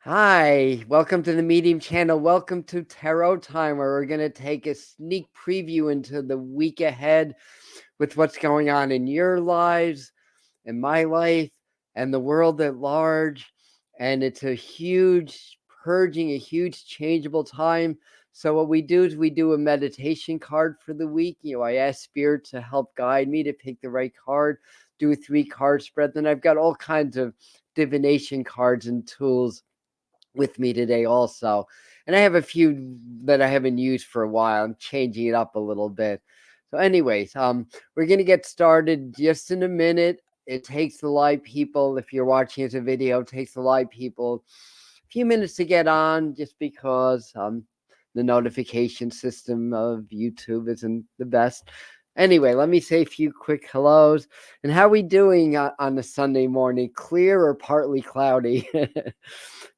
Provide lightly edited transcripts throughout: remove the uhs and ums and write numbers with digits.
Hi, welcome to the Medium channel. Welcome to Tarot Time, where we're going to take a sneak preview into the week ahead with what's going on in your lives, in my life, and the world at large. And it's a huge purging, a huge changeable time. So what we do is we do a meditation card for the week. I ask Spirit to help guide me to pick the right card, do a 3-card spread. Then I've got all kinds of divination cards and tools with me today also. And I have a few that I haven't used for a while. I'm changing it up a little bit. So anyways, we're going to get started just in a minute. It takes the live people, if you're watching as a video, it takes the live people a few minutes to get on just because the notification system of YouTube isn't the best. Anyway, let me say a few quick hellos. And how are we doing on a Sunday morning? Clear or partly cloudy?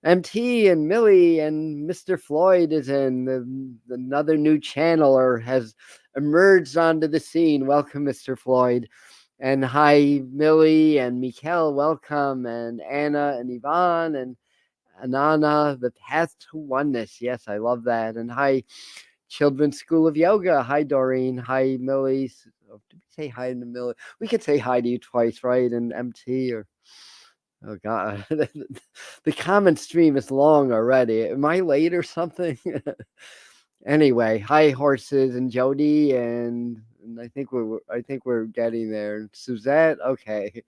MT and Millie and Mr. Floyd is in another new channel or has emerged onto the scene. Welcome, Mr. Floyd. And hi, Millie and Mikkel, welcome. And Anna and Yvonne and Anana, the path to oneness. Yes, I love that. And hi, Children's School of Yoga. Hi, Doreen. Hi, Millie. Oh, did we say hi to Millie? We could say hi to you twice, right? And MT or... Oh God, the comment stream is long already. Am I late or something? Anyway, hi horses and Jody, and I think we're getting there. Suzette, okay.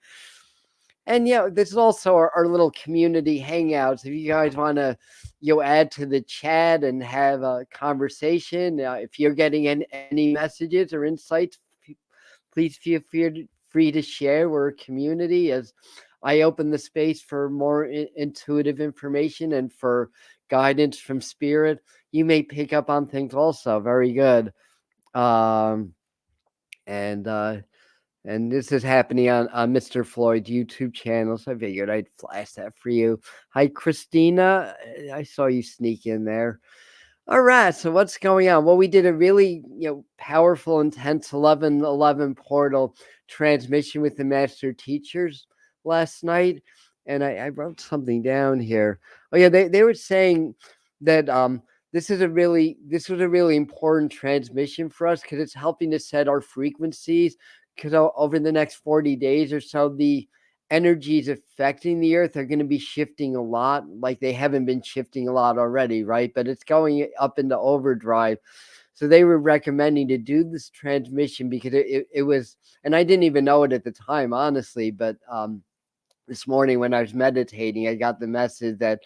And this is also our little community hangouts. If you guys want to, add to the chat and have a conversation, if you're getting any messages or insights, please feel free to share. We're a community. As I open the space for more intuitive information and for guidance from spirit, you may pick up on things also. Very good. Um, and this is happening on Mr. Floyd's YouTube channel, so I figured I'd flash that for you. Hi, Christina. I saw you sneak in there. All right, so what's going on? Well, we did a really, powerful, intense 11/11 portal transmission with the master teachers last night, and I wrote something down here. Oh yeah, they were saying that this was a really important transmission for us because it's helping to set our frequencies. Because over the next 40 days or so, the energies affecting the earth are going to be shifting a lot, like they haven't been shifting a lot already, right? But it's going up into overdrive. So they were recommending to do this transmission because it was, and I didn't even know it at the time, honestly, but this morning when I was meditating, I got the message that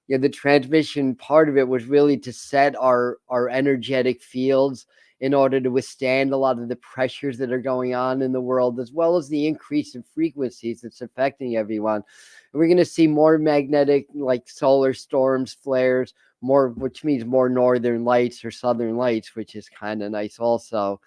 the transmission part of it was really to set our energetic fields in order to withstand a lot of the pressures that are going on in the world, as well as the increase in frequencies that's affecting everyone. And we're going to see more magnetic, like solar storms, flares, more, which means more northern lights or southern lights, which is kind of nice also.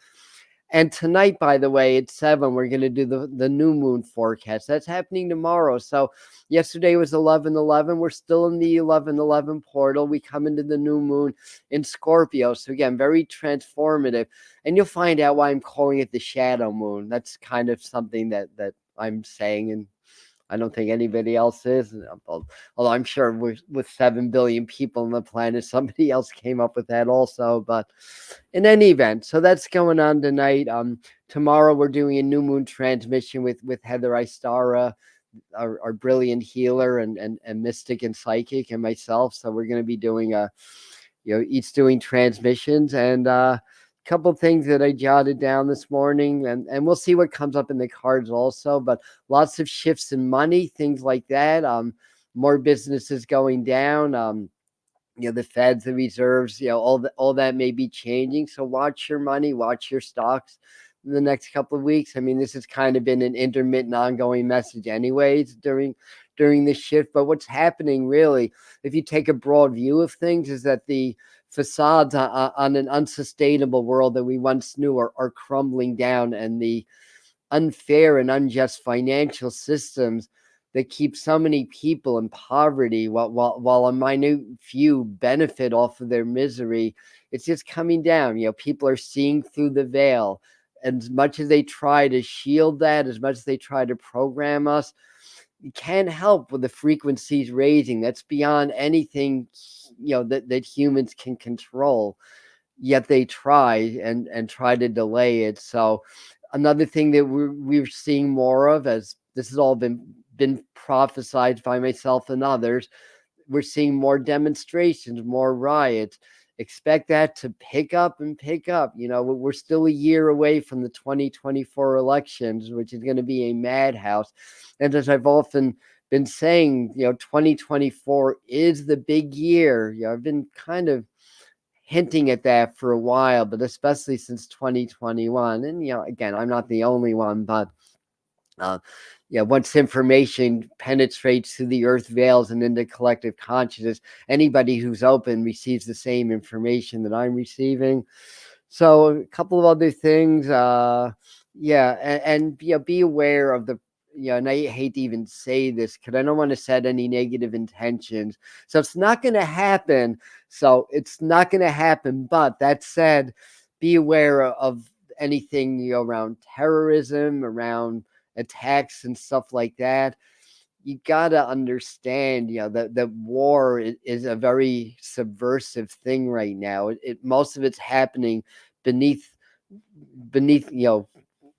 And tonight, by the way, at 7, we're going to do the new moon forecast. That's happening tomorrow. So yesterday was 11/11. We're still in the 11/11 portal. We come into the new moon in Scorpio. So again, very transformative. And you'll find out why I'm calling it the shadow moon. That's kind of something that I'm saying, and I don't think anybody else is. Although I'm sure with 7 billion people on the planet, somebody else came up with that also. But in any event, so that's going on tonight. Tomorrow we're doing a new moon transmission with Heather Istara, our brilliant healer and mystic and psychic, and myself. So we're going to be doing each doing transmissions and couple things that I jotted down this morning, and we'll see what comes up in the cards also. But lots of shifts in money, things like that. More businesses going down. The Feds, the reserves, all that may be changing. So watch your money, watch your stocks in the next couple of weeks. I mean, this has kind of been an intermittent, ongoing message, anyways, during this shift. But what's happening, really, if you take a broad view of things, is that the facades on an unsustainable world that we once knew are crumbling down, and the unfair and unjust financial systems that keep so many people in poverty while a minute few benefit off of their misery, it's just coming down. People are seeing through the veil. And as much as they try to shield that, as much as they try to program us, can help with the frequencies raising. That's beyond anything, that humans can control. Yet they try and try to delay it. So another thing that we're seeing more of, as this has all been prophesied by myself and others, we're seeing more demonstrations, more riots. Expect that to pick up and pick up. We're still a year away from the 2024 elections, which is going to be a madhouse. And as I've often been saying, 2024 is the big year. I've been kind of hinting at that for a while, but especially since 2021. And, again, I'm not the only one, but uh, once information penetrates through the earth veils and into collective consciousness, anybody who's open receives the same information that I'm receiving. So a couple of other things, and be aware of the, and I hate to even say this because I don't want to set any negative intentions. So it's not going to happen. But that said, be aware of anything, around terrorism, around attacks and stuff like that. You gotta understand, that war is a very subversive thing right now. Most of it's happening beneath,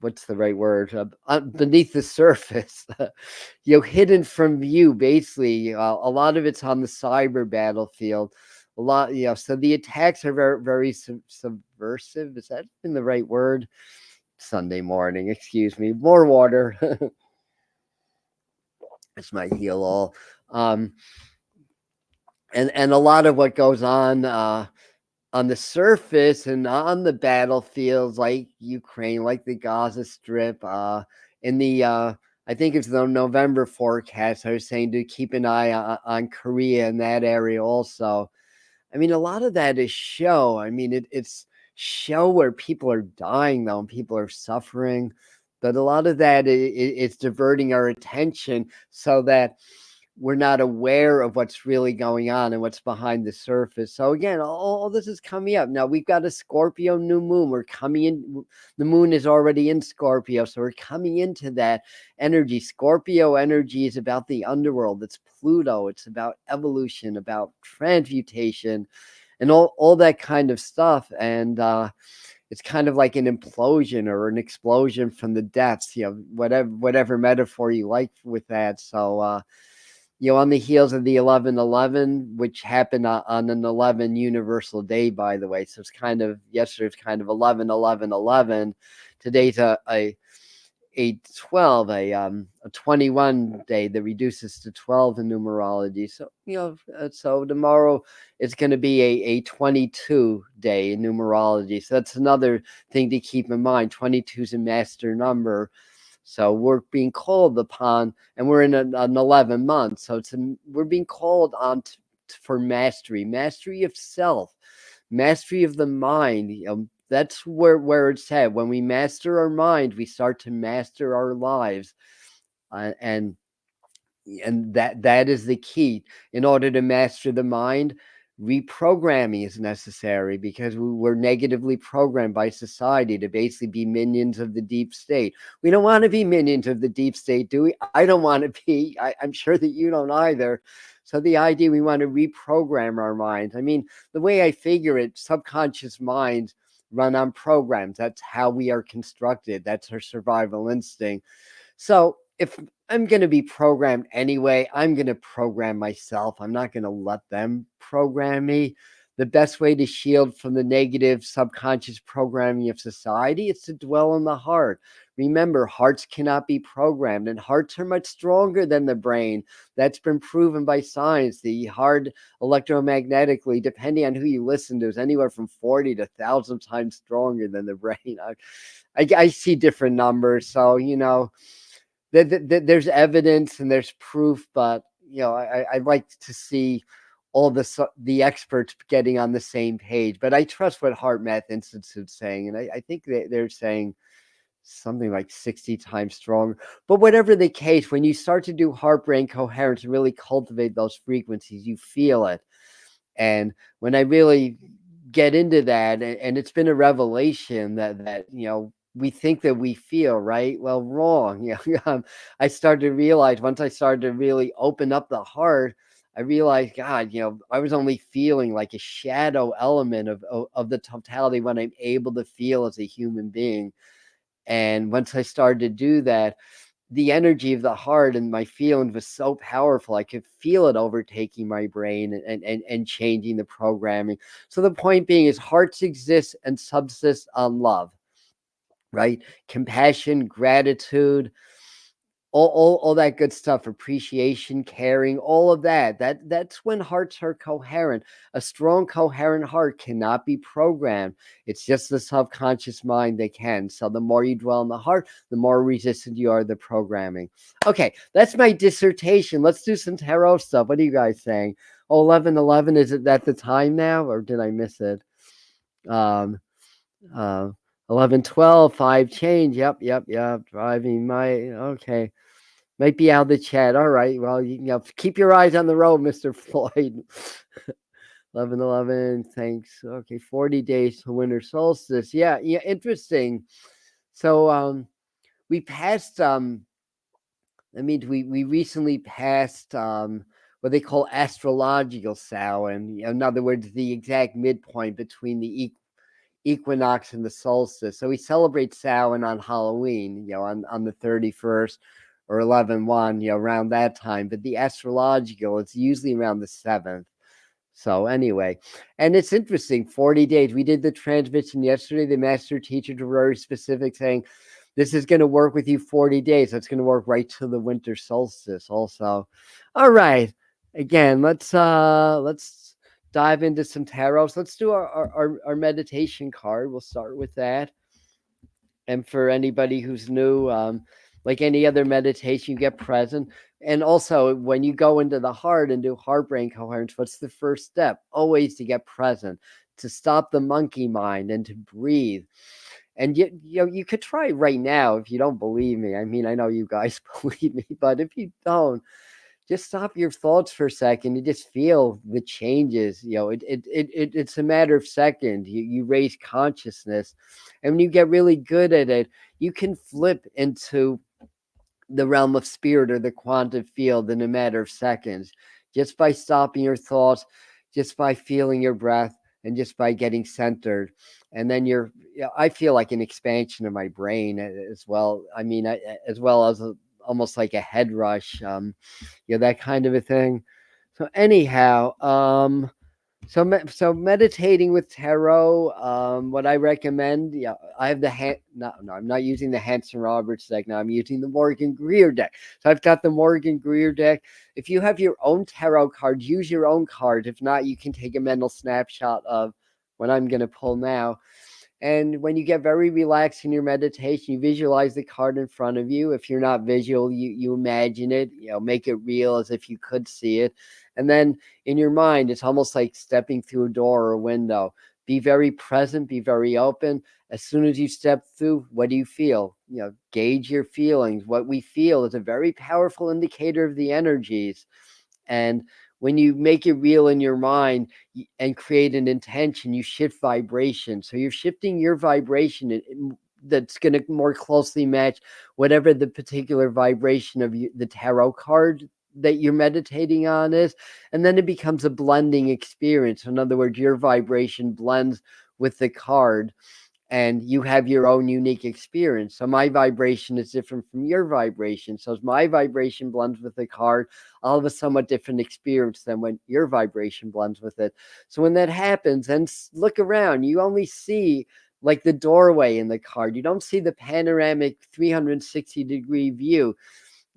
what's the right word? Beneath the surface, hidden from view. Basically, a lot of it's on the cyber battlefield. A lot, so the attacks are very, very subversive. Is that been the right word? Sunday morning, excuse me. More water. This might heal all. And a lot of what goes on the surface and on the battlefields, like Ukraine, like the Gaza Strip, in the I think it's the November forecast. I was saying to keep an eye on Korea and that area also. I mean, a lot of that is show. I mean, it's show where people are dying, though, and people are suffering. But a lot of that it's diverting our attention so that we're not aware of what's really going on and what's behind the surface. So again, all this is coming up. Now we've got a Scorpio new moon. We're coming in. The moon is already in Scorpio, so we're coming into that energy. Scorpio energy is about the underworld. It's Pluto. It's about evolution, about transmutation, and all that kind of stuff. And it's kind of like an implosion or an explosion from the depths. Whatever metaphor you like with that. So on the heels of the 11/11, which happened on an 11 universal day, by the way. So it's kind of, yesterday was kind of 11/11/11. Today's a 12, a 21 day that reduces to 12 in numerology. So, so tomorrow it's going to be a 22 day in numerology. So that's another thing to keep in mind. 22 is a master number. So we're being called upon, and we're in an 11 month. So we're being called on for mastery of self, mastery of the mind. That's where it's at. When we master our mind, we start to master our lives, and that is the key. In order to master the mind, reprogramming is necessary because we're negatively programmed by society to basically be minions of the deep state. We don't want to be minions of the deep state, do we? I don't want to be. I'm sure that you don't either. So the idea, we want to reprogram our minds. I mean, the way I figure it, subconscious minds run on programs. That's how we are constructed. That's our survival instinct. So if I'm going to be programmed anyway, I'm going to program myself. I'm not going to let them program me. The best way to shield from the negative subconscious programming of society is to dwell in the heart. Remember, hearts cannot be programmed, and hearts are much stronger than the brain. That's been proven by science. The heart electromagnetically, depending on who you listen to, is anywhere from 40 to 1,000 times stronger than the brain. I see different numbers, so there's evidence and there's proof, but I like to see all the experts getting on the same page. But I trust what Heart Math Institute's saying, and I think they're saying something like 60 times stronger. But whatever the case, when you start to do heart brain coherence and really cultivate those frequencies, you feel it. And when I really get into that, and it's been a revelation that we think that we feel, right? Well, wrong. I started to realize once I started to really open up the heart, I realized, God, I was only feeling like a shadow element of the totality when I'm able to feel as a human being. And once I started to do that, the energy of the heart and my feelings was so powerful. I could feel it overtaking my brain and changing the programming. So the point being is hearts exist and subsist on love, right? Compassion, gratitude, all that good stuff, appreciation, caring, all of that's when hearts are coherent. A strong coherent heart cannot be programmed. It's just the subconscious mind that can. So the more you dwell in the heart, the more resistant you are to the programming. Okay, that's my dissertation. Let's do some tarot stuff. What are you guys saying? 11:11, is it at the time now, or did I miss it? um uh 11:12, 5 change. Yep. Driving my, okay. Might be out of the chat. All right. Well, you can keep your eyes on the road, Mr. Floyd. 11:11. Thanks. Okay. 40 days to winter solstice. Yeah. Interesting. So we passed we recently passed what they call astrological Samhain. In other words, the exact midpoint between the equinox and the solstice. So we celebrate Samhain on Halloween, on the 31st or 11/1, around that time. But the astrological, it's usually around the 7th. So anyway, and it's interesting, 40 days. We did the transmission yesterday. The master teachers were very specific, saying this is going to work with you 40 days. That's going to work right to the winter solstice also. All right. Again, let's dive into some tarots. Let's do our meditation card. We'll start with that. And for anybody who's new, like any other meditation, you get present. And also, when you go into the heart and do heart brain coherence, what's the first step? Always to get present, to stop the monkey mind and to breathe. And you could try right now if you don't believe me. I mean, I know you guys believe me, but if you don't, just stop your thoughts for a second and just feel the changes. It's a matter of seconds. You raise consciousness, and when you get really good at it, you can flip into the realm of spirit or the quantum field in a matter of seconds, just by stopping your thoughts, just by feeling your breath, and just by getting centered. And then I feel like an expansion of my brain as well. I mean, as well as almost like a head rush, that kind of a thing. So anyhow, so meditating with tarot, what I recommend, I have no, I'm not using the Hanson Roberts deck now. I'm using the Morgan Greer deck. So I've got the Morgan Greer deck. If you have your own tarot cards, use your own cards. If not, you can take a mental snapshot of what I'm going to pull now. And when you get very relaxed in your meditation, you visualize the card in front of you. If you're not visual, you imagine it, make it real as if you could see it. And then in your mind, it's almost like stepping through a door or a window. Be very present, be very open. As soon as you step through, what do you feel? Gauge your feelings. What we feel is a very powerful indicator of the energies. And when you make it real in your mind and create an intention, you shift vibration. So you're shifting your vibration that's going to more closely match whatever the particular vibration of the tarot card that you're meditating on is. And then it becomes a blending experience. In other words, your vibration blends with the card, and you have your own unique experience. So my vibration is different from your vibration. So as my vibration blends with the card, I'll have a somewhat different experience than when your vibration blends with it. So when that happens, and look around, you only see like the doorway in the card. You don't see the panoramic 360-degree view.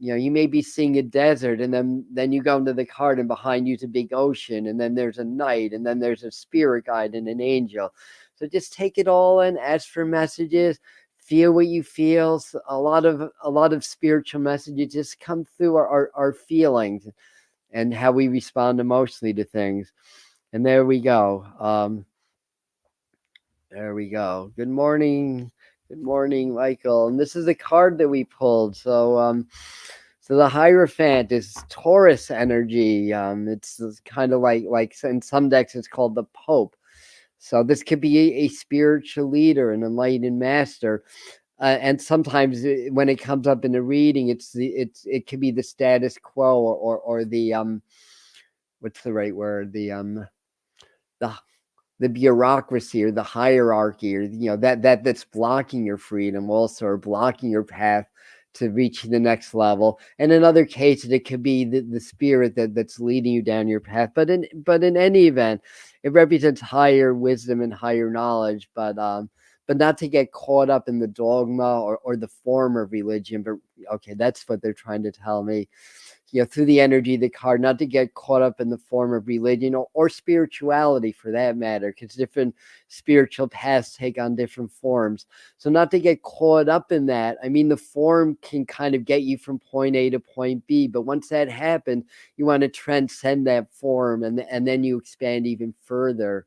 You may be seeing a desert, and then you go into the card, and behind you is a big ocean, and then there's a knight, and then there's a spirit guide and an angel. So just take it all in, ask for messages, feel what you feel. So a lot of spiritual messages just come through our feelings and how we respond emotionally to things. And there we go. There we go. Good morning. Good morning, Michael. And this is a card that we pulled. So the Hierophant is Taurus energy. It's kind of like in some decks it's called the Pope. So this could be a spiritual leader, an enlightened master. and sometimes when it comes up in a reading, it could be the status quo, or the what's the right word, the the bureaucracy or the hierarchy, or that's blocking your freedom also, or blocking your path to reach the next level. And in other cases it could be the spirit that's leading you down your path. But in any event, it represents higher wisdom and higher knowledge, but not to get caught up in the dogma or the form of religion. But okay, that's what they're trying to tell me, through the energy of the card, not to get caught up in the form of religion or spirituality for that matter, because different spiritual paths take on different forms. So not to get caught up in that. I mean, the form can kind of get you from point A to point B, but once that happens, you want to transcend that form, and then you expand even further.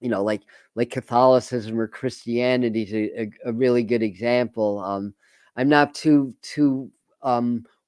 Like Catholicism or Christianity is a really good example. I'm not too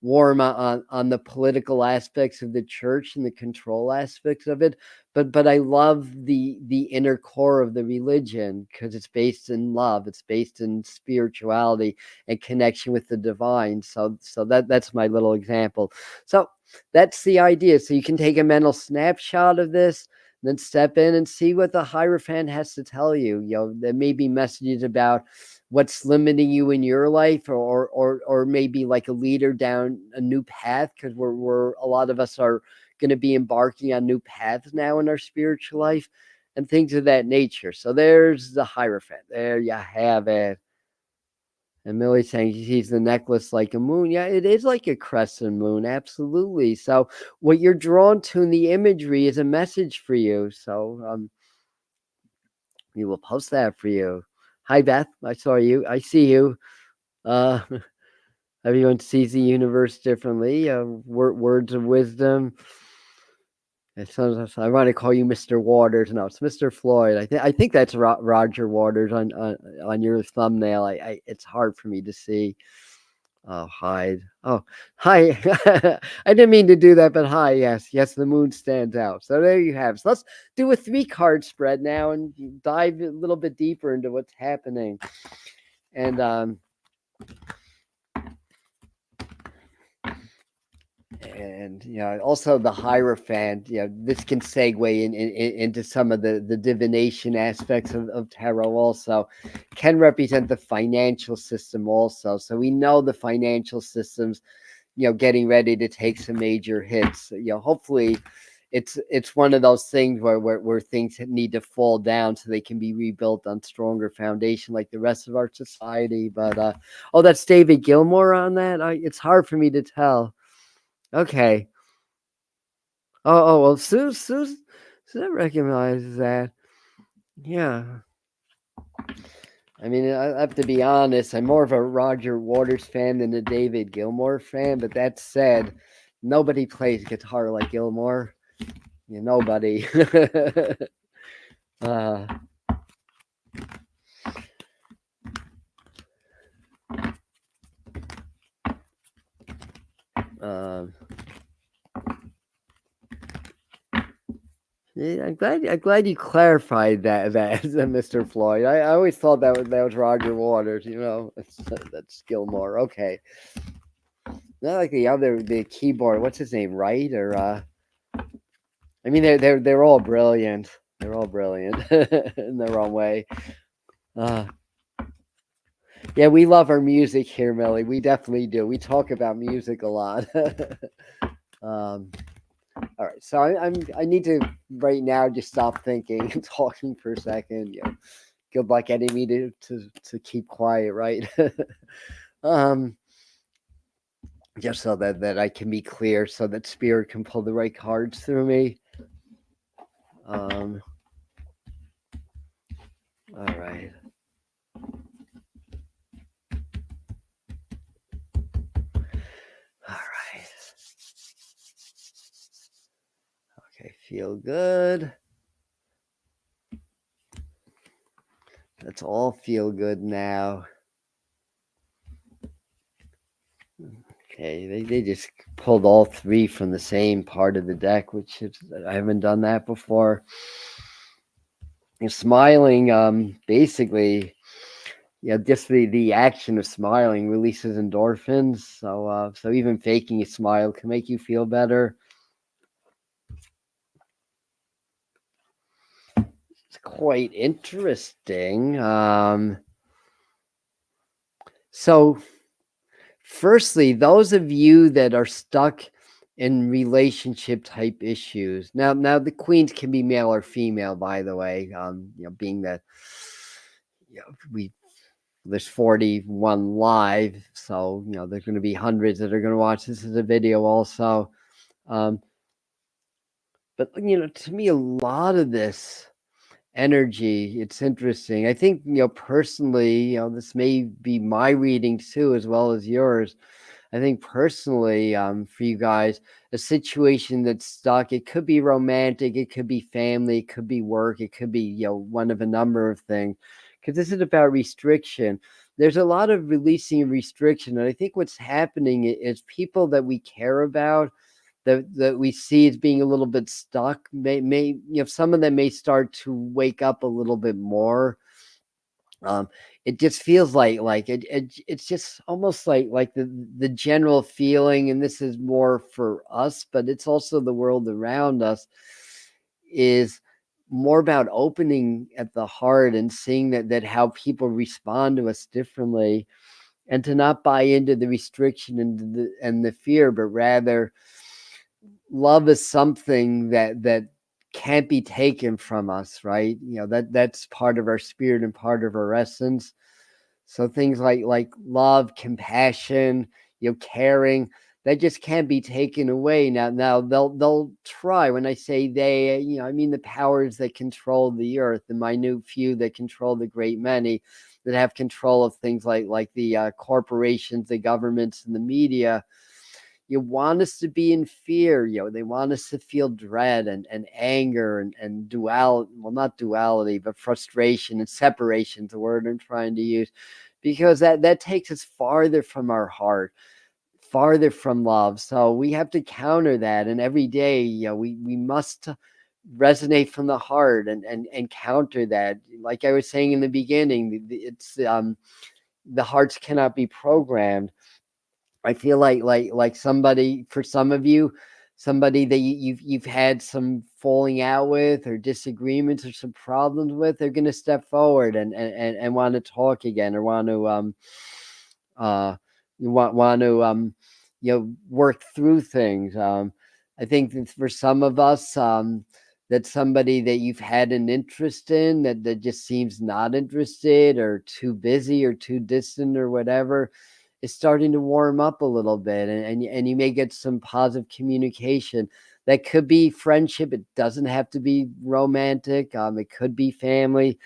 warm on the political aspects of the church and the control aspects of it, but I love the inner core of the religion, because it's based in love, it's based in spirituality and connection with the divine. So that's my little example. So that's the idea. So you can take a mental snapshot of this, then step in and see what the Hierophant has to tell you. There may be messages about what's limiting you in your life, or maybe like a leader down a new path, because we're a lot of us are going to be embarking on new paths now in our spiritual life, and things of that nature. So there's the Hierophant. There you have it. And Millie's saying she sees the necklace like a moon. Yeah, it is like a crescent moon. Absolutely. So what you're drawn to in the imagery is a message for you. So we will post that for you. Hi, Beth. I saw you. I see you. Uh, everyone sees the universe differently. Words of wisdom. I want to call you Mr. Waters. No, it's Mr. Floyd. I think that's Roger Waters on your thumbnail. It's hard for me to see. Oh, hide. Oh, hi. I didn't mean to do that, but hi. Yes, the moon stands out. So there you have. So let's do a 3-card spread now and dive a little bit deeper into what's happening. And also the Hierophant. This can segue into some of the divination aspects of tarot. Also, can represent the financial system. Also, so we know the financial systems, getting ready to take some major hits. Hopefully, it's one of those things where things need to fall down so they can be rebuilt on stronger foundation, like the rest of our society. But that's David Gilmour on that. It's hard for me to tell. Okay. Well, Sue recognizes that. Yeah. I mean, I have to be honest, I'm more of a Roger Waters fan than a David Gilmour fan, but that said, nobody plays guitar like Gilmour. Nobody. Yeah, I'm glad you clarified that, Mr. Floyd. I always thought that was Roger Waters. That's Gilmour. Okay, not like the keyboard. What's his name? Wright or I mean, they're all brilliant. They're all brilliant in their own way. Yeah, we love our music here, Millie. We definitely do. We talk about music a lot. All right, so I need to right now just stop thinking and talking for a second. Good luck getting me to keep quiet, right? Just so that I can be clear, so that Spirit can pull the right cards through me. All right. All right. Okay, feel good. Let's all feel good now. Okay, they just pulled all 3 from the same part of the deck, which I haven't done that before. You're smiling, basically, just the action of smiling releases endorphins. So even faking a smile can make you feel better. It's quite interesting. So firstly, those of you that are stuck in relationship type issues. Now the queens can be male or female, by the way. Being that we there's 41 live, so there's going to be hundreds that are going to watch this as a video also. But to me, a lot of this energy, it's interesting. I think personally, this may be my reading too, as well as yours. I think personally, for you guys, a situation that's stuck, it could be romantic, it could be family, it could be work, it could be, one of a number of things. Because this is about restriction. There's a lot of releasing restriction. And I think what's happening is people that we care about, that we see as being a little bit stuck, may some of them may start to wake up a little bit more. It just feels like it's just almost like the general feeling, and this is more for us, but it's also the world around us, is more about opening at the heart and seeing that how people respond to us differently, and to not buy into the restriction and the fear, but rather love is something that can't be taken from us, right? That's part of our spirit and part of our essence. So things like love, compassion, caring, that just can't be taken away. Now they'll try. When I say they, I mean the powers that control the earth, the minute few that control the great many, that have control of things like the corporations, the governments, and the media. You want us to be in fear. They want us to feel dread and anger and duality. Well, not duality, but frustration and separation is the word I'm trying to use, because that takes us farther from our heart, farther from love. So we have to counter that. And every day, we must resonate from the heart and counter that. Like I was saying in the beginning, it's the hearts cannot be programmed. I feel like somebody, for some of you, somebody that you've had some falling out with, or disagreements, or some problems with, they're going to step forward and want to talk again, or want to uh want to work through things. I think that for some of us, that's somebody that you've had an interest in, that just seems not interested, or too busy, or too distant, or whatever, is starting to warm up a little bit, and you may get some positive communication. That could be friendship. It doesn't have to be romantic. It could be family,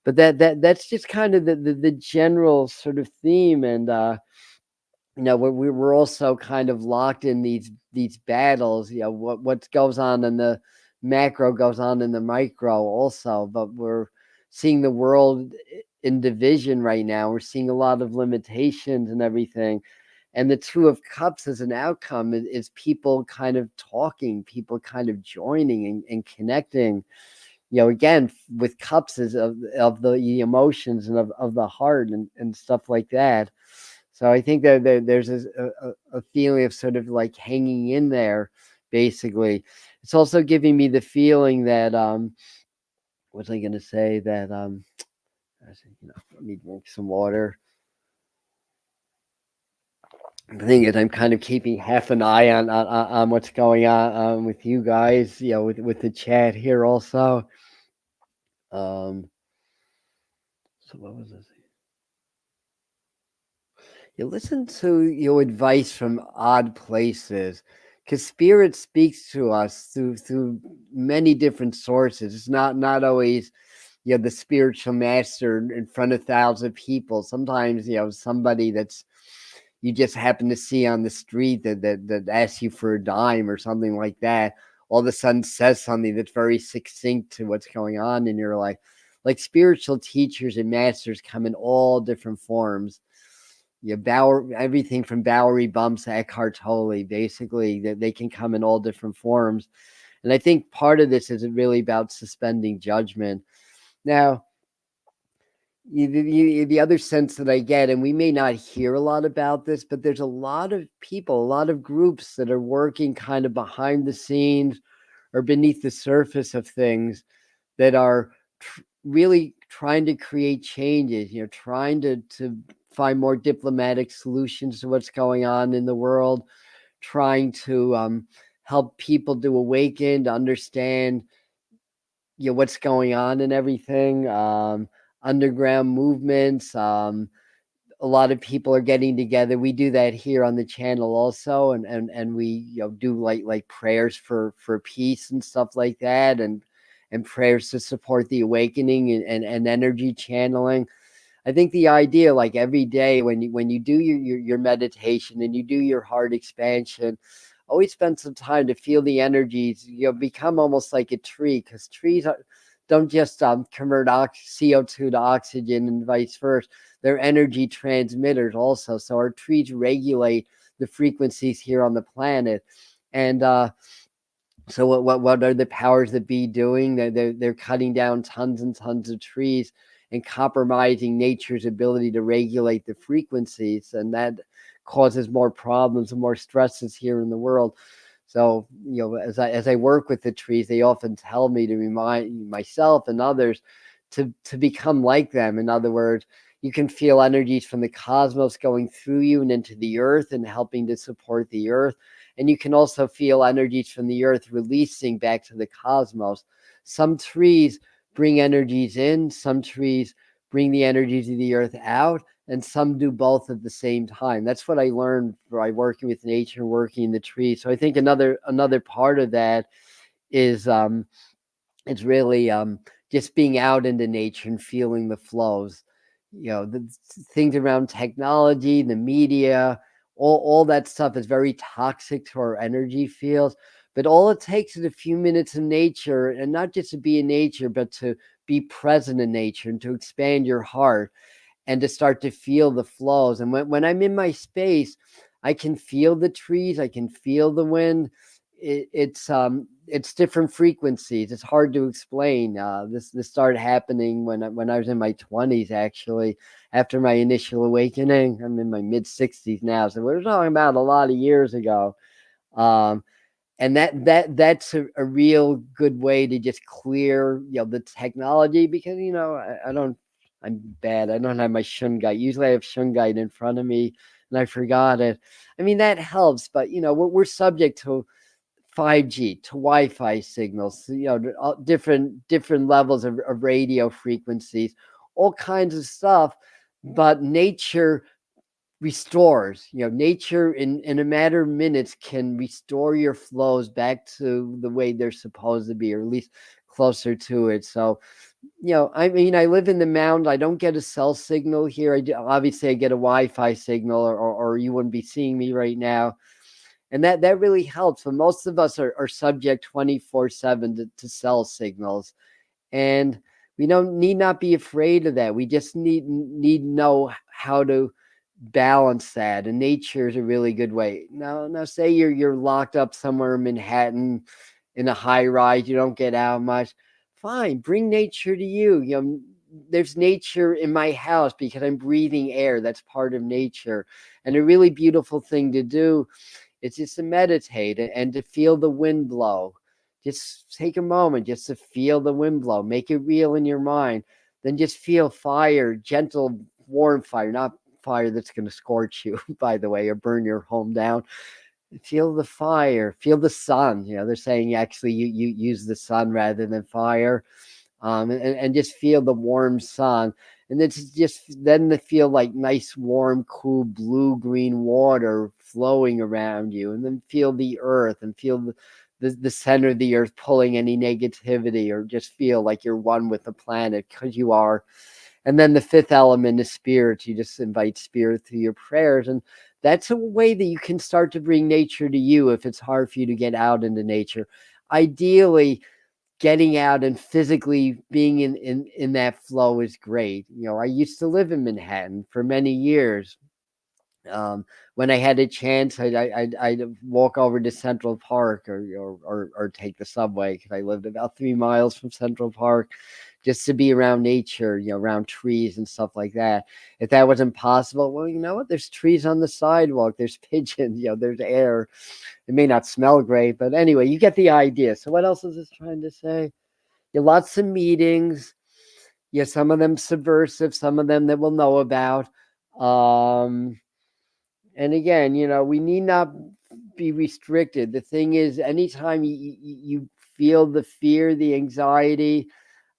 but that's just kind of the general sort of theme. And we're also kind of locked in these battles. What goes on in the macro goes on in the micro also, but we're seeing the world in division right now. We're seeing a lot of limitations and everything. And the Two of Cups as an outcome is people kind of talking, people kind of joining and connecting. Again, with cups is of the emotions and of the heart and stuff like that. So I think that there's a feeling of sort of like hanging in there, basically. It's also giving me the feeling that, what was I going to say? That, let me drink some water. The thing is, I'm kind of keeping half an eye on what's going on with you guys, with the chat here also. So what was this? You listen to your advice from odd places, because spirit speaks to us through many different sources. It's not always the spiritual master in front of thousands of people. Sometimes somebody that's you just happen to see on the street that asks you for a dime or something like that, all of a sudden says something that's very succinct to what's going on in your life. Like spiritual teachers and masters come in all different forms. Everything from Bowery Bumps to Eckhart Tolle, basically, that they can come in all different forms. And I think part of this is really about suspending judgment. Now, The other sense that I get, and we may not hear a lot about this, but there's a lot of people, a lot of groups that are working kind of behind the scenes or beneath the surface of things that are really trying to create changes, trying to find more diplomatic solutions to what's going on in the world, trying to help people to awaken, to understand what's going on and everything. Underground movements. A lot of people are getting together. We do that here on the channel also, and we do like prayers for peace and stuff like that, and prayers to support the awakening and energy channeling. I think the idea, like every day when you do your meditation and you do your heart expansion, always spend some time to feel the energies. Become almost like a tree, because trees don't just convert CO2 to oxygen and vice versa. They're energy transmitters also. So our trees regulate the frequencies here on the planet, and so what are the powers that be doing? They're cutting down tons and tons of trees and compromising nature's ability to regulate the frequencies, and that causes more problems and more stresses here in the world. So as I work with the trees, they often tell me to remind myself and others to become like them. In other words, you can feel energies from the cosmos going through you and into the earth and helping to support the earth. And you can also feel energies from the earth releasing back to the cosmos. Some trees bring energies in, some trees bring the energies of the earth out, and some do both at the same time. That's what I learned by working with nature, working in the trees. So I think another part of that is it's really just being out into nature and feeling the flows. The things around technology, the media, all that stuff is very toxic to our energy fields. But all it takes is a few minutes in nature, and not just to be in nature, but to be present in nature and to expand your heart and to start to feel the flows. And when I'm in my space, I can feel the trees, I can feel the wind. It's different frequencies. It's hard to explain. This started happening when I was in my 20s, actually, after my initial awakening. I'm in my mid 60s now, so we're talking about a lot of years ago. And that's a real good way to just clear the technology, because I'm bad. I don't have my shungite. Usually I have shungite in front of me and I forgot it. I mean, that helps, but we're subject to 5G, to Wi-Fi signals, different levels of radio frequencies, all kinds of stuff. But nature restores. Nature in a matter of minutes can restore your flows back to the way they're supposed to be, or at least closer to it. So I mean, I live in the mountains. I don't get a cell signal here. Obviously I get a Wi-Fi signal, or you wouldn't be seeing me right now. And that really helps. But most of us are subject 24/7 to cell signals. And we need not be afraid of that. We just need to know how to balance that. And nature is a really good way. Now say you're locked up somewhere in Manhattan in a high rise, you don't get out much. Fine, bring nature to you. There's nature in my house because I'm breathing air. That's part of nature. And a really beautiful thing to do is just to meditate and to feel the wind blow. Just take a moment just to feel the wind blow. Make it real in your mind. Then just feel fire, gentle, warm fire, not fire that's going to scorch you, by the way, or burn your home down. Feel the fire, feel the sun. They're saying actually you use the sun rather than fire. And just feel the warm sun. And it's just then to feel like nice, warm, cool, blue-green water flowing around you. And then feel the earth and feel the center of the earth pulling any negativity, or just feel like you're one with the planet, because you are. And then the fifth element is spirit. You just invite spirit through your prayers. And that's a way that you can start to bring nature to you if it's hard for you to get out into nature. Ideally, getting out and physically being in that flow is great. I used to live in Manhattan for many years. When I had a chance, I'd walk over to Central Park, or take the subway, because I lived about 3 miles from Central Park, just to be around nature, around trees and stuff like that. If that wasn't possible, well, you know what? There's trees on the sidewalk, there's pigeons, there's air. It may not smell great, but anyway, you get the idea. So what else is this trying to say? Lots of meetings. Some of them subversive, some of them that we'll know about. Um, and again, we need not be restricted. The thing is, anytime you feel the fear, the anxiety,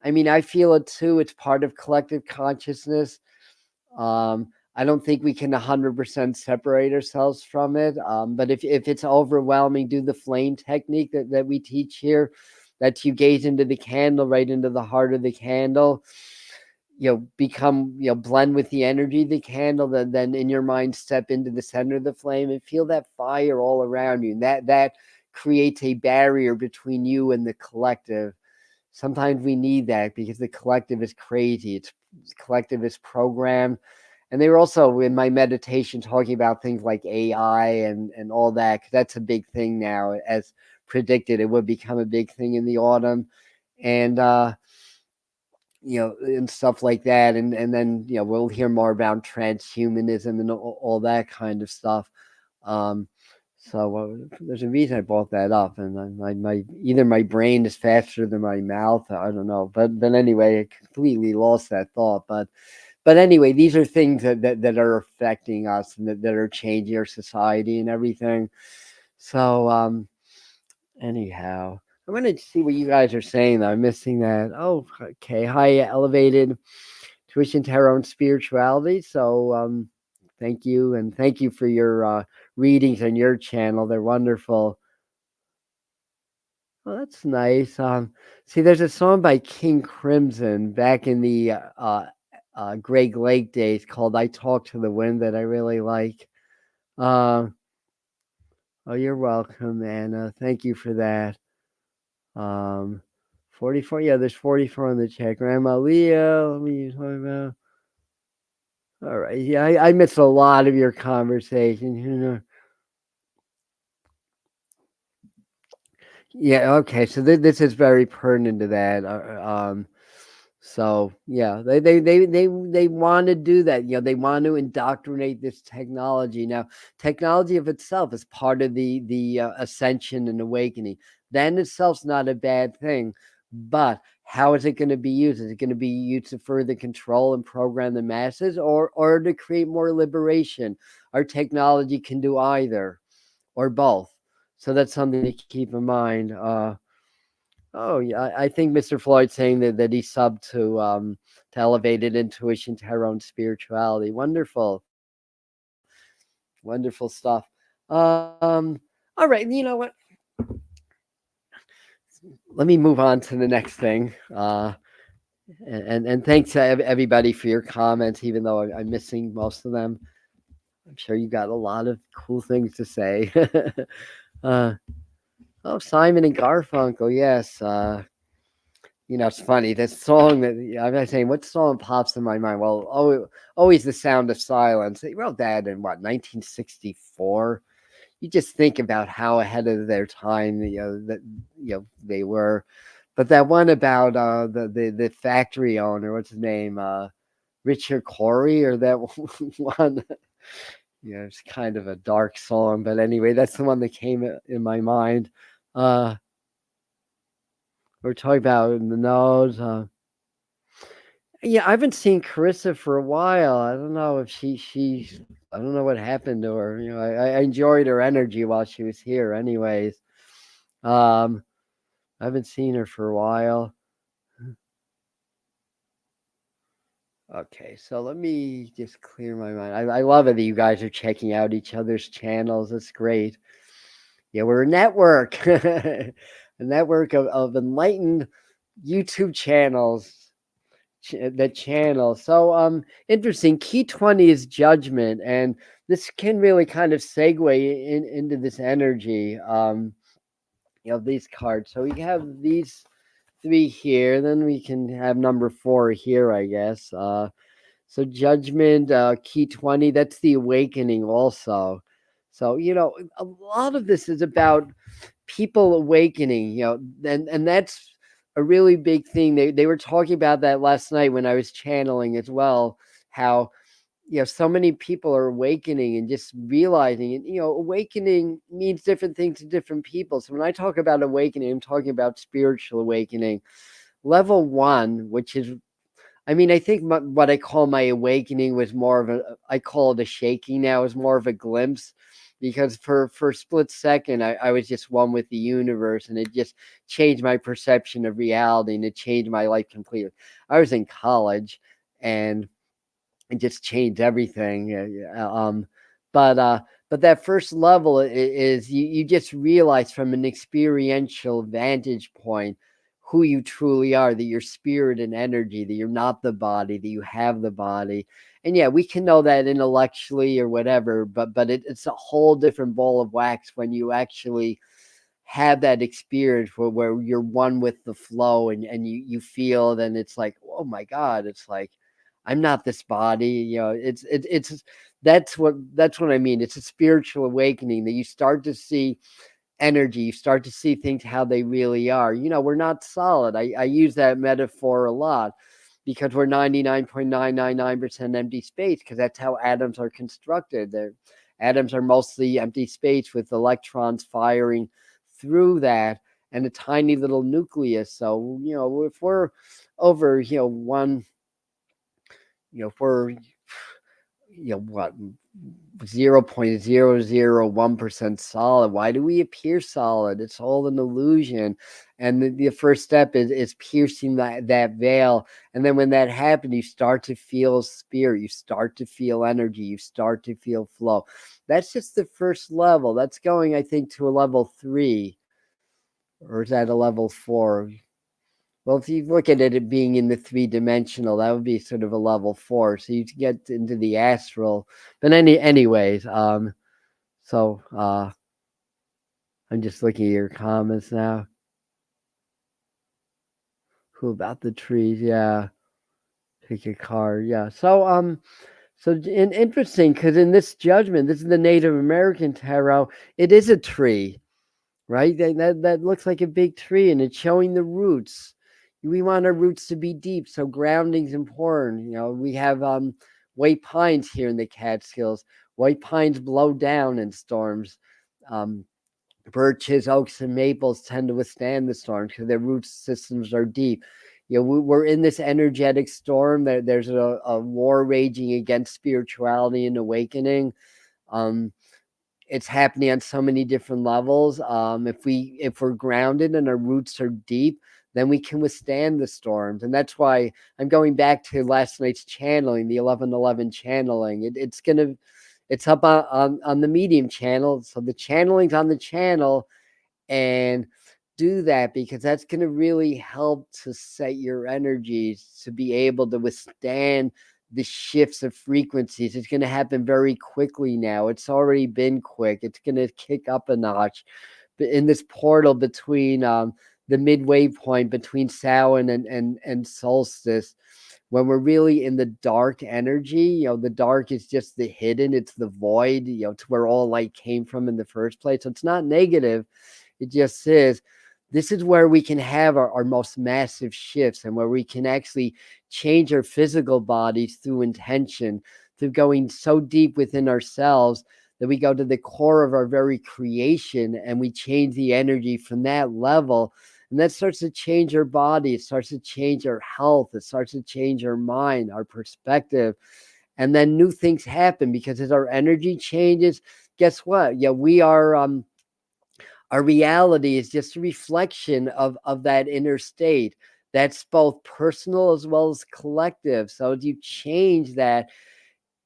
I mean, I feel it too. It's part of collective consciousness. I don't think we can 100% separate ourselves from it. But if it's overwhelming, do the flame technique that we teach here. That you gaze into the candle, right into the heart of the candle. Become, blend with the energy of the candle. Then in your mind, step into the center of the flame and feel that fire all around you. And that creates a barrier between you and the collective. Sometimes we need that because the collective is crazy. It's collective is programmed. And they were also in my meditation talking about things like AI and all that, because that's a big thing now. As predicted, it would become a big thing in the autumn. And and stuff like that. And then, we'll hear more about transhumanism and all that kind of stuff. So there's a reason I brought that up, and my either my brain is faster than my mouth. I don't know, but anyway, I completely lost that thought. But anyway, these are things that are affecting us and that are changing our society and everything. So anyhow, I'm gonna see what you guys are saying, though. I'm missing that. Oh, okay. Hi, Elevated Tuition Tarot and Spirituality. So thank you, and thank you for your readings on your channel. They're wonderful. Well, that's nice. See, there's a song by King Crimson back in the Greg Lake days called "I Talk to the Wind" that I really like. Uh, oh, you're welcome, Anna. Thank you for that. 44. Yeah, there's 44 on the chat. Grandma Leo. What are you talking about? All right. Yeah, I missed a lot of your conversation. Yeah. Okay. So this is very pertinent to that. So yeah, they want to do that. They want to indoctrinate this technology. Now, technology of itself is part of the ascension and awakening. That in itself's not a bad thing, but how is it going to be used? Is it going to be used to further control and program the masses, or to create more liberation? Our technology can do either, or both. So that's something to keep in mind. Oh yeah, I think Mr. Floyd's saying that he subbed to Elevated Intuition, Tarot, and Spirituality. Wonderful, wonderful stuff. All right, you know what? Let me move on to the next thing. And thanks to everybody for your comments, even though I'm missing most of them. I'm sure you got a lot of cool things to say. uh, oh, Simon and Garfunkel, yes. It's funny. That song that I'm saying, what song pops in my mind? Well, always The Sound of Silence. They wrote that in what, 1964? You just think about how ahead of their time, that they were. But that one about the factory owner, what's his name? Richard Corey, or that one? It's kind of a dark song, but anyway, that's the one that came in my mind. We're talking about in the nose. Yeah, I haven't seen Carissa for a while. I don't know if she's. I don't know what happened to her. I enjoyed her energy while she was here. Anyways, I haven't seen her for a while. Okay, so let me just clear my mind. I love it that you guys are checking out each other's channels. That's great. Yeah, we're a network, a network of enlightened YouTube channels. The channel. So interesting. Key 20 is judgment, and this can really kind of segue into this energy. These cards. So we have these three here. Then we can have number 4 here, I guess. So judgment, key 20. That's the awakening, also. So a lot of this is about people awakening. And that's a really big thing. They were talking about that last night when I was channeling as well, how so many people are awakening and just realizing, and awakening means different things to different people. So when I talk about awakening, I'm talking about spiritual awakening. Level 1, which is, I think what I call my awakening was more of I call it a shaking now, is more of a glimpse, because for a split second, I was just one with the universe, and it just changed my perception of reality, and it changed my life completely. I was in college, and it just changed everything. But that first level is you just realize from an experiential vantage point who you truly are, that you're spirit and energy, that you're not the body, that you have the body. And yeah, we can know that intellectually or whatever, but it's a whole different ball of wax when you actually have that experience where you're one with the flow, and you feel, then it's like, oh my God, it's like, I'm not this body. It's that's what I mean. It's a spiritual awakening, that you start to see energy, you start to see things how they really are. We're not solid. I use that metaphor a lot, because we're 99.999% empty space, because that's how atoms are constructed. Atoms are mostly empty space with electrons firing through that, and a tiny little nucleus. So if we're over one, if we're what, 0.001% solid, why do we appear solid? It's all an illusion. And the first step is piercing that veil. And then when that happens, you start to feel spirit, you start to feel energy, you start to feel flow. That's just the first level. That's going, I think, to a level 3, or is that a level 4? Well, if you look at it being in the 3-dimensional, that would be sort of a level 4. So you get into the astral. But anyways, so I'm just looking at your comments now. Who about the trees? Yeah, pick a card. Yeah. So interesting, because in this judgment, this is the Native American tarot. It is a tree, right? That looks like a big tree, and it's showing the roots. We want our roots to be deep, so grounding's important. We have white pines here in the Catskills. White pines blow down in storms. Birches, oaks, and maples tend to withstand the storms because their root systems are deep. We're in this energetic storm. There's a war raging against spirituality and awakening. It's happening on so many different levels. If we're grounded and our roots are deep, then we can withstand the storms. And that's why I'm going back to last night's channeling, the 1111 channeling. It's up on the medium channel. So the channeling's on the channel, and do that, because that's going to really help to set your energies to be able to withstand the shifts of frequencies. It's going to happen very quickly now. It's already been quick. It's going to kick up a notch in this portal between the midway point between Samhain and solstice, when we're really in the dark energy. The dark is just the hidden, it's the void, to where all light came from in the first place. So it's not negative. It just is. This is where we can have our most massive shifts, and where we can actually change our physical bodies through intention, through going so deep within ourselves that we go to the core of our very creation, and we change the energy from that level. And that starts to change our body. It starts to change our health. It starts to change our mind, our perspective. And then new things happen, because as our energy changes, guess what? We are our reality is just a reflection of that inner state. That's both personal as well as collective. So as you change that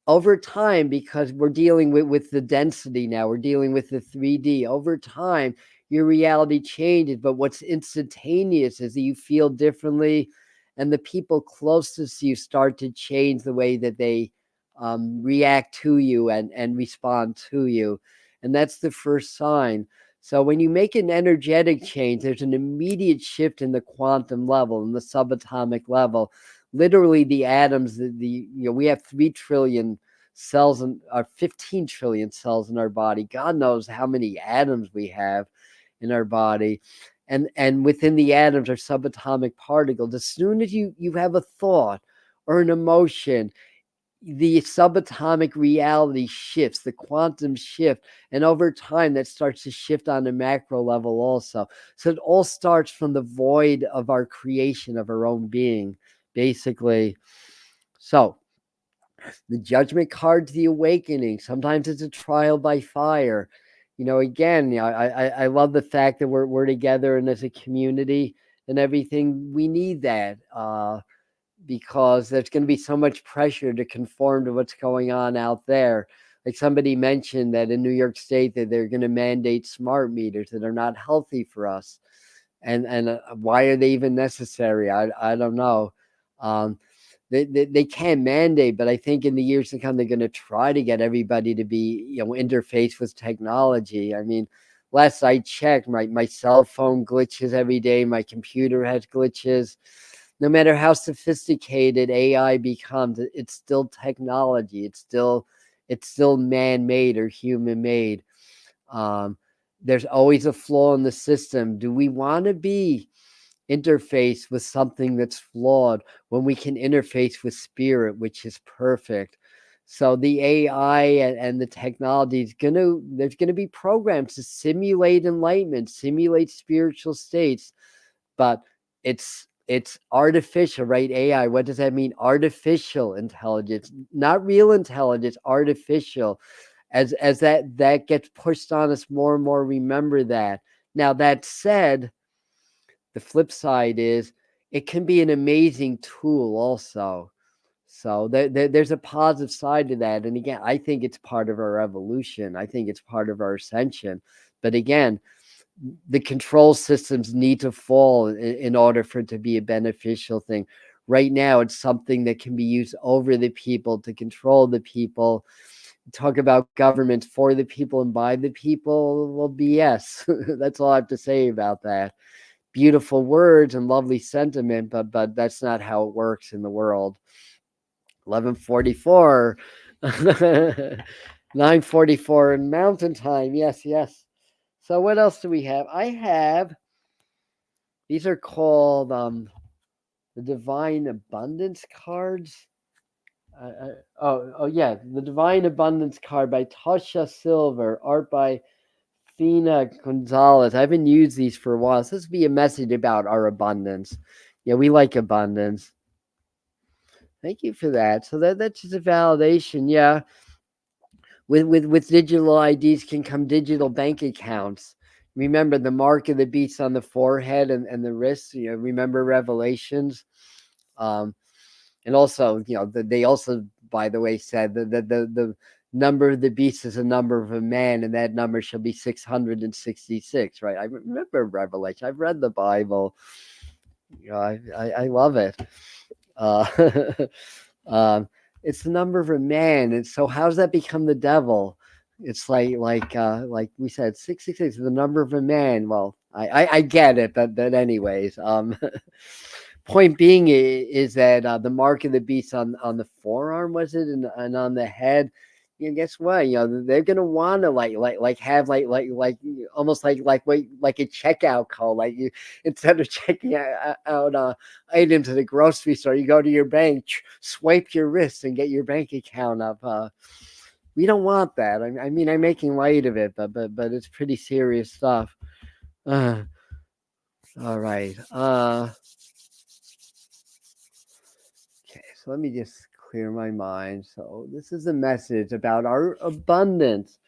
over time, because we're dealing with the density now, we're dealing with the 3D. Over time, your reality changes, but what's instantaneous is that you feel differently, and the people closest to you start to change the way that they react to you and respond to you. And that's the first sign. So when you make an energetic change, there's an immediate shift in the quantum level, in the subatomic level. Literally, the atoms, we have 3 trillion cells and 15 trillion cells in our body. God knows how many atoms we have in our body. and within the atoms are subatomic particles. As soon as you have a thought or an emotion, the subatomic reality shifts, the quantum shift, and over time that starts to shift on a macro level also. So it all starts from the void of our creation of our own being, basically. So the judgment card's the awakening. Sometimes it's a trial by fire. Again, I love the fact that we're together and as a community and everything. We need that. Because there's going to be so much pressure to conform to what's going on out there. Like somebody mentioned that in New York State that they're going to mandate smart meters that are not healthy for us. And why are they even necessary? I don't know. They can't mandate, but I think in the years to come, they're going to try to get everybody to be, interfaced with technology. I mean, last I checked, my cell phone glitches every day. My computer has glitches. No matter how sophisticated AI becomes, it's still technology. It's still man-made or human-made. There's always a flaw in the system. Do we want to be interfaced with something that's flawed when we can interface with spirit, which is perfect? So the AI and the technology there's gonna be programs to simulate enlightenment, simulate spiritual states, but it's artificial, right? AI, what does that mean? Artificial intelligence, not real intelligence, artificial. As that gets pushed on us more and more, remember that. Now, that said, the flip side is it can be an amazing tool also. So there's a positive side to that. And again, I think it's part of our evolution. I think it's part of our ascension. But again, the control systems need to fall in order for it to be a beneficial thing. Right now, it's something that can be used over the people to control the people. Talk about governments for the people and by the people. Well, BS. That's all I have to say about that. Beautiful words and lovely sentiment, but that's not how it works in the world. 11:44, 9:44 in Mountain Time. Yes. So what else do we have? I have, these are called the Divine Abundance cards. Yeah, the Divine Abundance card by Tasha Silver, art by Fina Gonzalez. I haven't used these for a while. So this would be a message about our abundance. Yeah, we like abundance. Thank you for that. So that's just a validation. Yeah, with digital IDs can come digital bank accounts. Remember the mark of the beast on the forehead and the wrist. Remember Revelations. And also, they also, by the way, said that the number of the beast is a number of a man, and that number shall be 666. Right? I remember Revelation. I've read the Bible. I love it. Um, it's the number of a man, and so how does that become the devil? It's like we said, 666 is the number of a man. Well, I get it, but anyways, point being is that the mark of the beast on the forearm, was it, and on the head. Guess what? They're gonna want to have almost like a checkout call. Like, you, instead of checking out items at a grocery store, you go to your bank, swipe your wrist, and get your bank account up. We don't want that. I mean, I'm making light of it, but it's pretty serious stuff. All right. Okay, so let me just clear my mind. So this is a message about our abundance,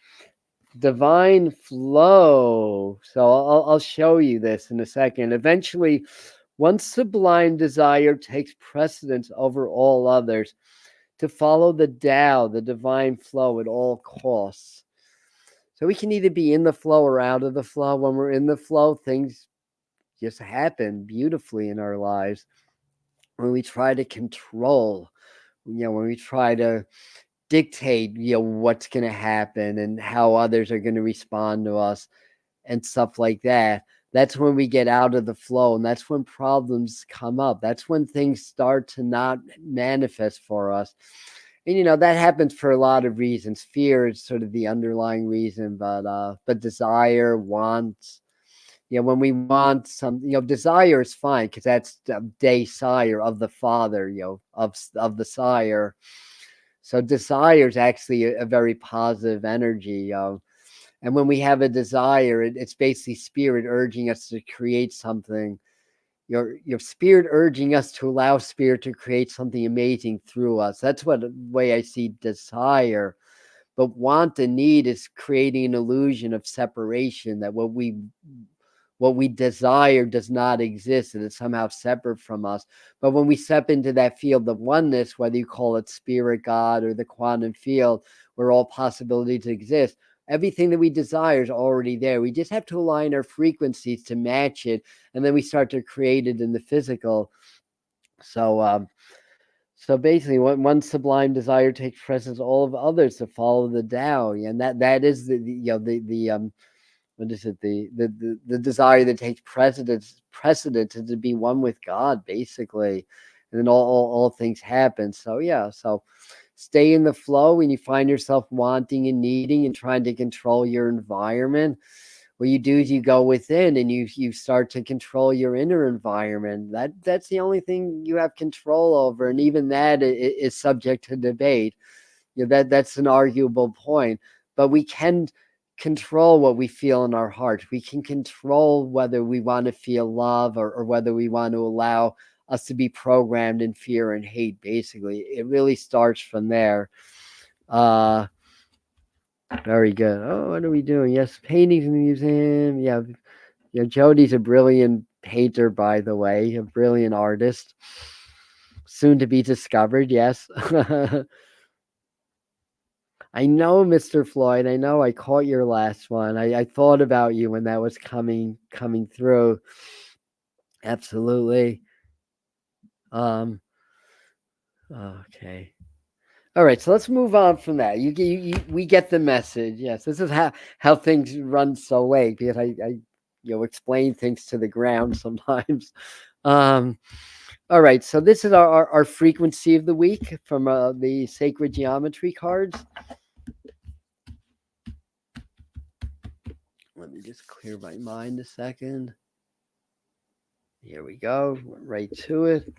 divine flow. So I'll show you this in a second. Eventually, one sublime desire takes precedence over all others, to follow the Tao, the divine flow, at all costs. So we can either be in the flow or out of the flow. When we're in the flow, things just happen beautifully in our lives. When we try to control, when we try to dictate, what's going to happen and how others are going to respond to us and stuff like that, that's when we get out of the flow, and that's when problems come up. That's when things start to not manifest for us. And that happens for a lot of reasons. Fear is sort of the underlying reason, but desire, wants, When we want some, desire is fine because that's the desire of the father, of the sire. So desire is actually a very positive energy. And when we have a desire, it's basically spirit urging us to create something. Your spirit urging us to allow spirit to create something amazing through us. That's what way I see desire. But want and need is creating an illusion of separation, that what we desire does not exist and it's somehow separate from us. But when we step into that field of oneness, whether you call it spirit, God, or the quantum field, where all possibilities exist, everything that we desire is already there. We just have to align our frequencies to match it, and then we start to create it in the physical. So basically, one sublime desire takes precedence all of others to follow the Tao, and that is the what is it, the desire that takes precedence is to be one with God, basically, and then all things happen. So yeah, so stay in the flow. When you find yourself wanting and needing and trying to control your environment, what you do is you go within and you start to control your inner environment. That's the only thing you have control over, and even that is subject to debate. That's an arguable point, but we can control what we feel in our heart. We can control whether we want to feel love or whether we want to allow us to be programmed in fear and hate. Basically, it really starts from there. Very good. Oh, what are we doing? Yes, paintings in the museum. Yeah, Jody's a brilliant painter, by the way, a brilliant artist, soon to be discovered. Yes. I know, Mr. Floyd. I know I caught your last one. I thought about you when that was coming through. Absolutely. Okay. All right, so let's move on from that. We get the message. Yes, this is how things run so late, because I explain things to the ground sometimes. All right, so this is our frequency of the week from the sacred geometry cards. Let me just clear my mind a second. Here we go, right to it.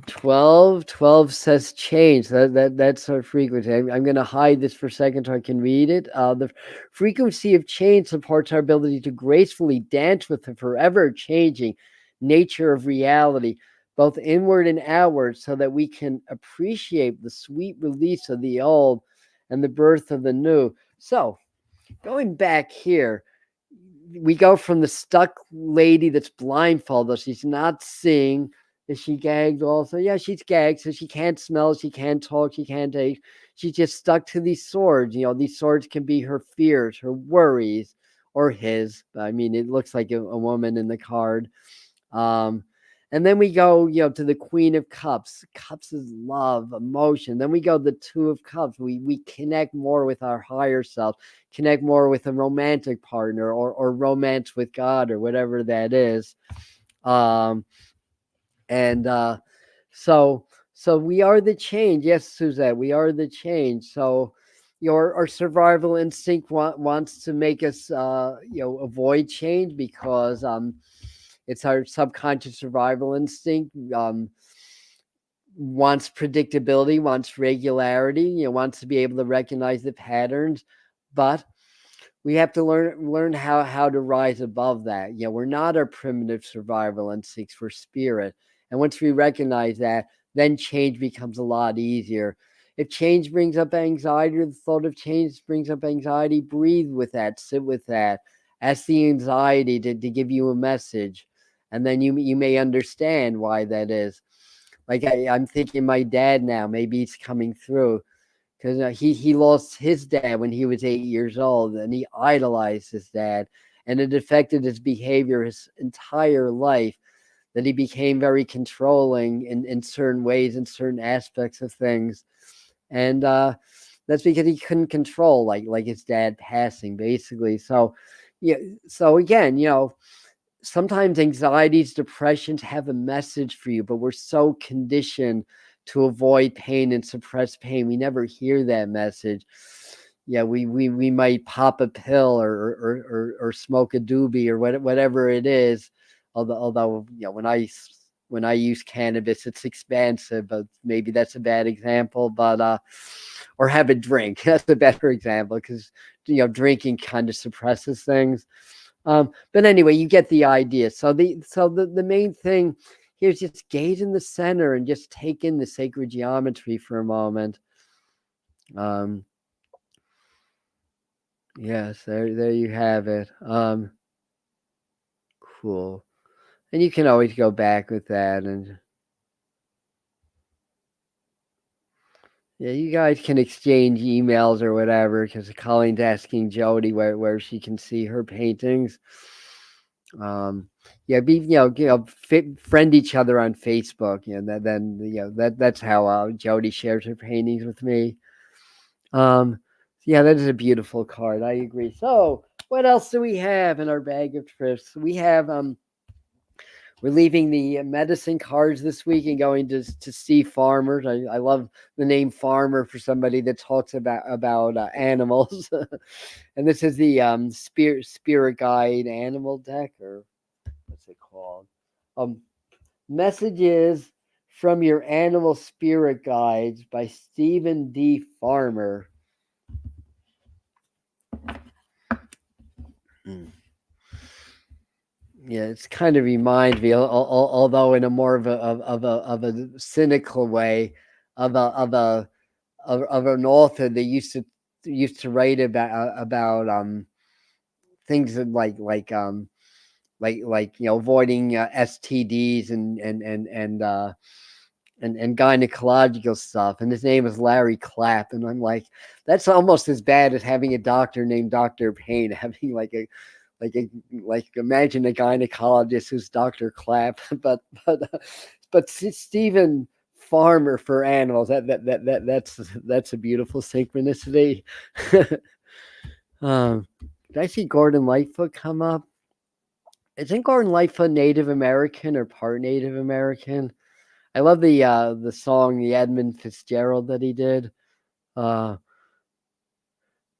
12 says change. That's our frequency. I'm going to hide this for a second so I can read it. The frequency of change supports our ability to gracefully dance with the forever changing nature of reality, both inward and outward, so that we can appreciate the sweet release of the old and the birth of the new. So, going back here, we go from the stuck lady that's blindfolded. She's not seeing. Is she gagged also? Yeah, she's gagged, so she can't smell, she can't talk, she can't taste. She's just stuck to these swords. These swords can be her fears, her worries, or his. I mean, it looks like a woman in the card. And then we go, to the Queen of Cups. Cups is love, emotion. Then we go the Two of Cups. We connect more with our higher self, connect more with a romantic partner, or romance with God, or whatever that is. So we are the change. Yes, Suzette, we are the change. So our survival instinct wants to make us avoid change, because it's our subconscious survival instinct. Wants predictability, wants regularity, wants to be able to recognize the patterns, but we have to learn how to rise above that. We're not our primitive survival instincts, for spirit. And once we recognize that, then change becomes a lot easier. If change brings up anxiety, or the thought of change brings up anxiety, breathe with that, sit with that, ask the anxiety to give you a message, and then you may understand why that is. Like I'm thinking my dad now, maybe he's coming through, because he lost his dad when he was 8 years old, and he idolized his dad, and it affected his behavior his entire life, that he became very controlling in certain ways, in certain aspects of things. And that's because he couldn't control like his dad passing, basically. So again, sometimes anxieties, depressions have a message for you, but we're so conditioned to avoid pain and suppress pain. We never hear that message. yeah, we might pop a pill or smoke a doobie or whatever it is. Although when I use cannabis, it's expensive, but maybe that's a bad example. But or have a drink. That's a better example because drinking kind of suppresses things. But anyway, you get the idea. So the main thing here is just gaze in the center and just take in the sacred geometry for a moment. Yes, there you have it. Cool. And you can always go back with that, and yeah, you guys can exchange emails or whatever because Colleen's asking Jody where she can see her paintings. Yeah, friend each other on Facebook. That's how Jody shares her paintings with me. Yeah, that is a beautiful card. I agree. So, what else do we have in our bag of tricks? We're leaving the medicine cards this week and going to see farmers. I love the name farmer for somebody that talks about animals. And this is the spirit guide animal deck, or what's it called? Um, Messages from Your Animal Spirit Guides by Stephen D. Farmer. Yeah, it's kind of reminds me, although in a more of a cynical way, of an author that used to write about things that like avoiding STDs and gynecological stuff. And his name is Larry Clapp, and I'm like, that's almost as bad as having a doctor named Dr. Payne, having like imagine a gynecologist who's Dr. Clapp, but Stephen Farmer for animals. That's a beautiful synchronicity. Did I see Gordon Lightfoot come up? Isn't Gordon Lightfoot Native American or part Native American? I love the song, the Edmund Fitzgerald that he did.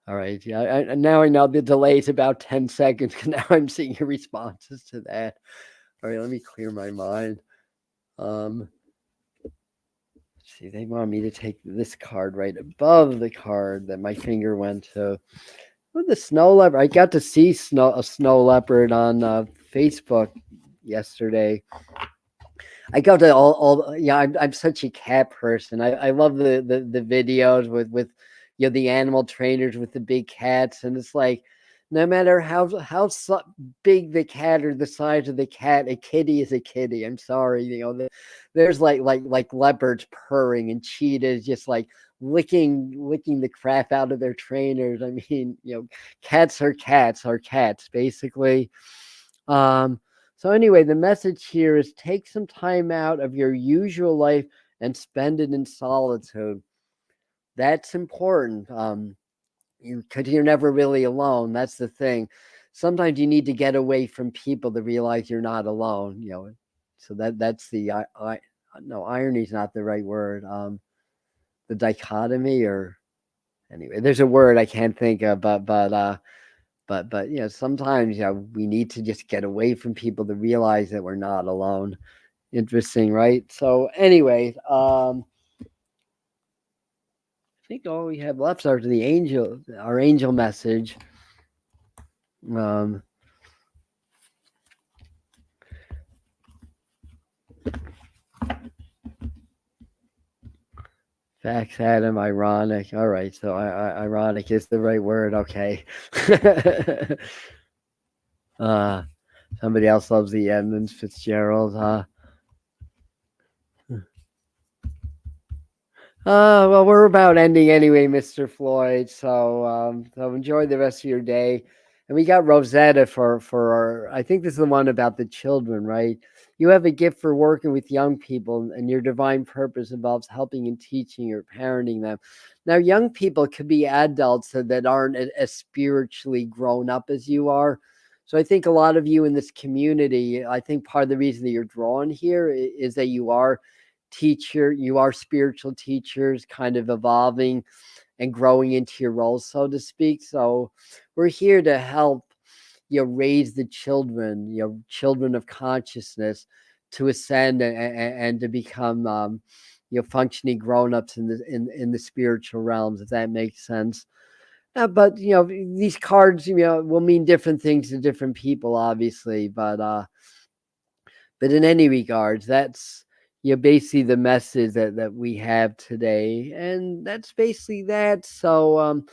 All right, yeah. Now I know the delay is about 10 seconds. Now I'm seeing your responses to that. All right, let me clear my mind. Let's see, they want me to take this card right above the card that my finger went to. Oh, the snow leopard. I got to see a snow leopard on Facebook yesterday. I go to all yeah. I'm such a cat person. I love the videos with the animal trainers with the big cats, and it's like no matter how big the cat or the size of the cat, a kitty is a kitty. I'm sorry, there's like leopards purring and cheetahs just like licking the crap out of their trainers. I mean, cats are cats basically. So anyway, the message here is take some time out of your usual life and spend it in solitude. That's important. Because you're never really alone. That's the thing. Sometimes you need to get away from people to realize you're not alone. So that's the no, irony is not the right word. The dichotomy, or anyway, there's a word I can't think of, but sometimes we need to just get away from people to realize that we're not alone. Interesting, right? So anyway, I think all we have left are our angel message. Facts, Adam, ironic. All right, so ironic is the right word. Okay. Somebody else loves the Edmund Fitzgerald. Well, we're about ending anyway, Mr. Floyd. So enjoy the rest of your day. And we got Rosetta for our. I think this is the one about the children, right? You have a gift for working with young people, and your divine purpose involves helping and teaching or parenting them. Now, young people could be adults that aren't as spiritually grown up as you are. So I think a lot of you in this community, I think part of the reason that you're drawn here is that you are spiritual teachers, kind of evolving and growing into your role, so to speak. So we're here to help raise the children, children of consciousness, to ascend and to become functioning grown-ups in the spiritual realms, if that makes sense. But these cards will mean different things to different people, obviously, but in any regards, that's basically the message that we have today, and that's basically that. So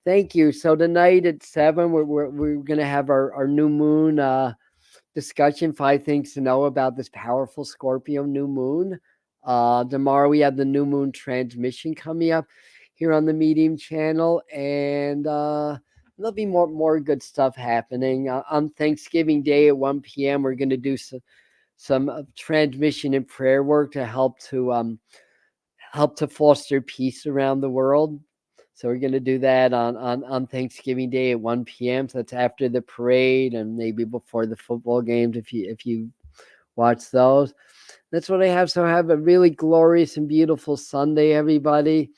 thank you. So tonight at 7, we're gonna have our new moon discussion, 5 things to know about this powerful Scorpio new moon. Tomorrow we have the new moon transmission coming up here on the Medium channel, and there'll be more good stuff happening on Thanksgiving Day at 1 p.m. We're going to do some transmission and prayer work to help to foster peace around the world. So we're going to do that on Thanksgiving Day at 1 p.m. So that's after the parade and maybe before the football games if you watch those. That's what I have. So have a really glorious and beautiful Sunday, everybody.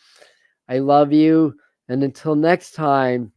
I love you. And until next time,